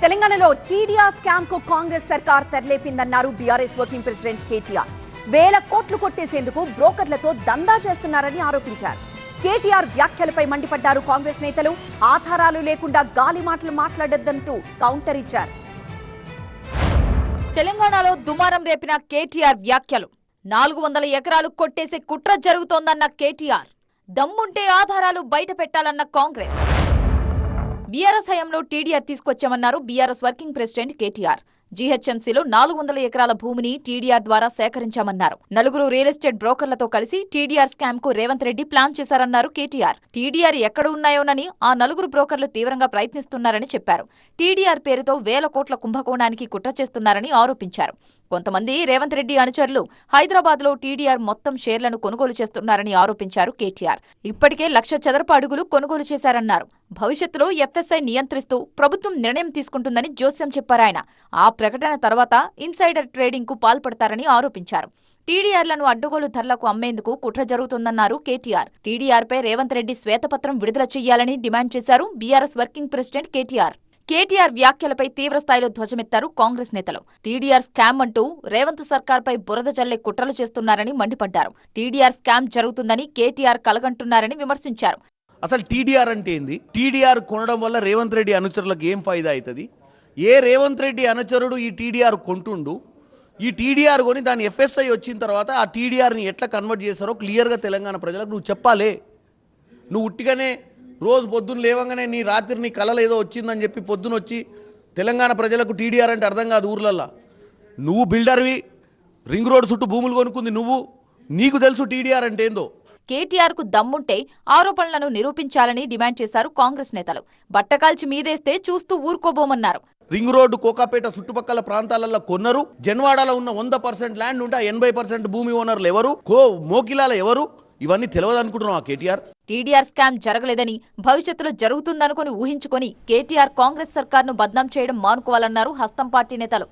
తెలంగాణలో TDR scam కు కాంగ్రెస్ సర్కార్ తెరలేపిందన్నారు బీఆర్ఎస్ వర్కింగ్ ప్రెసిడెంట్ కేటీఆర్. వేల కోట్లు కొట్టేసేందుకు బ్రోకర్లతో దందా చేస్తున్నారని ఆరోపించారు. కేటీఆర్ వ్యాఖ్యలపై మండిపడ్డారు కాంగ్రెస్ నేతలు. ఆధారాలు లేకుండా గాలి మాటలు మాట్లాడొద్దంటూ కౌంటర్ ఇచ్చారు. తెలంగాణలో దుమారం రేపిన కేటీఆర్ వ్యాఖ్యలు. 400 ఎకరాలు కొట్టేసే కుట్ర జరుగుతోందన్న కేటీఆర్. దమ్ముంటే ఆధారాలు బయట పెట్టాలన్న కాంగ్రెస్. బీఆర్ఎస్ హయాంలో టీడీఆర్ తీసుకొచ్చామన్నారు బీఆర్ఎస్ వర్కింగ్ ప్రెసిడెంట్ కేటీఆర్. జీహెచ్ఎంసీలో 400 ఎకరాల భూమిని టీడీఆర్ ద్వారా సేకరించామన్నారు. 4 రియల్ ఎస్టేట్ బ్రోకర్లతో కలిసి టీడీఆర్ స్కామ్ కు రేవంత్ రెడ్డి ప్లాన్ చేశారన్నారు కేటీఆర్. టీడీఆర్ ఎక్కడ ఉన్నాయోనని ఆ 4 బ్రోకర్లు తీవ్రంగా ప్రయత్నిస్తున్నారని చెప్పారు. టీడీఆర్ పేరుతో వేల కోట్ల కుంభకోణానికి కుట్ర చేస్తున్నారని ఆరోపించారు. కొంతమంది రేవంత్ రెడ్డి అనుచరులు హైదరాబాద్లో టీడీఆర్ మొత్తం షేర్లను కొనుగోలు చేస్తున్నారని ఆరోపించారు కేటీఆర్. ఇప్పటికే 1,00,000 చదరపు అడుగులు కొనుగోలు చేశారన్నారు. భవిష్యత్తులో ఎఫ్ఎస్ఐ నియంత్రిస్తూ ప్రభుత్వం నిర్ణయం తీసుకుంటుందని జోస్యం చెప్పారాయన. ఆ ప్రకటన తర్వాత ఇన్సైడర్ ట్రేడింగ్ కు పాల్పడతారని ఆరోపించారు. టీడీఆర్లను అడ్డగోలు ధరలకు అమ్మేందుకు కుట్ర జరుగుతుందన్నారు కేటీఆర్. టీడీఆర్పై రేవంత్ రెడ్డి శ్వేతపత్రం విడుదల చేయాలని డిమాండ్ చేశారు BRS working president KTR. KTR వ్యాఖ్యలపై తీవ్రస్థాయిలో ధ్వజమెత్తారు కాంగ్రెస్ నేతలు. టీడీఆర్ స్కామ్ అంటూ రేవంత్ సర్కార్పై బురద జల్లే కుట్రలు చేస్తున్నారని మండిపడ్డారు. టీడీఆర్ స్కామ్ జరుగుతుందని కేటీఆర్ కలగంటున్నారని విమర్శించారు. అసలు టీడీఆర్ అంటే ఏంది? టీడీఆర్ కొనడం వల్ల రేవంత్ రెడ్డి అనుచరులకు ఏం ఫైదా అవుతుంది? ఏ రేవంత్ రెడ్డి అనుచరుడు ఈ టీడీఆర్ కొంటుండు? ఈ టీడీఆర్ కొని దాని ఎఫ్ఎస్ఐ వచ్చిన తర్వాత ఆ టీడీఆర్ని ఎట్లా కన్వర్ట్ చేస్తారో క్లియర్గా తెలంగాణ ప్రజలకు నువ్వు చెప్పాలే. నువ్వు ఉట్టిగానే రోజు పొద్దున్న లేవంగానే నీ రాత్రి నీ కళలు ఏదో వచ్చిందని చెప్పి పొద్దున వచ్చి తెలంగాణ ప్రజలకు టీడీఆర్ అంటే అర్థం కాదు. ఊర్లల్లో నువ్వు బిల్డర్వి, రింగ్ రోడ్ చుట్టూ భూములు కొనుక్కుంది నువ్వు, నీకు తెలుసు టీడీఆర్ అంటే ఏందో. కేటీఆర్ కు దమ్ముంటే ఆరోపణలను నిరూపించాలని డిమాండ్ చేశారు కాంగ్రెస్ నేతలు. బట్టకాల్చి మీదేస్తే చూస్తూ ఊరుకోబోమన్నారు. రింగ్ రోడ్డు కోకాపేట చుట్టుపక్కల ప్రాంతాలలో కొన్నారు. జన్వాడలో ఉన్న 100% ల్యాండ్ ఉంటే 80% భూమి ఓనర్లు ఎవరు? మోకిలాల ఎవరు? ఇవన్నీ తెలియదు అనుకుంటున్నాం ఆ కేటీఆర్. టీడీఆర్ స్కామ్ జరగలేదని, భవిష్యత్తులో జరుగుతుందనుకుని ఊహించుకొని కేటీఆర్ కాంగ్రెస్ సర్కార్ను బద్నాం చేయడం మానుకోవాలన్నారు హస్తం పార్టీ నేతలు.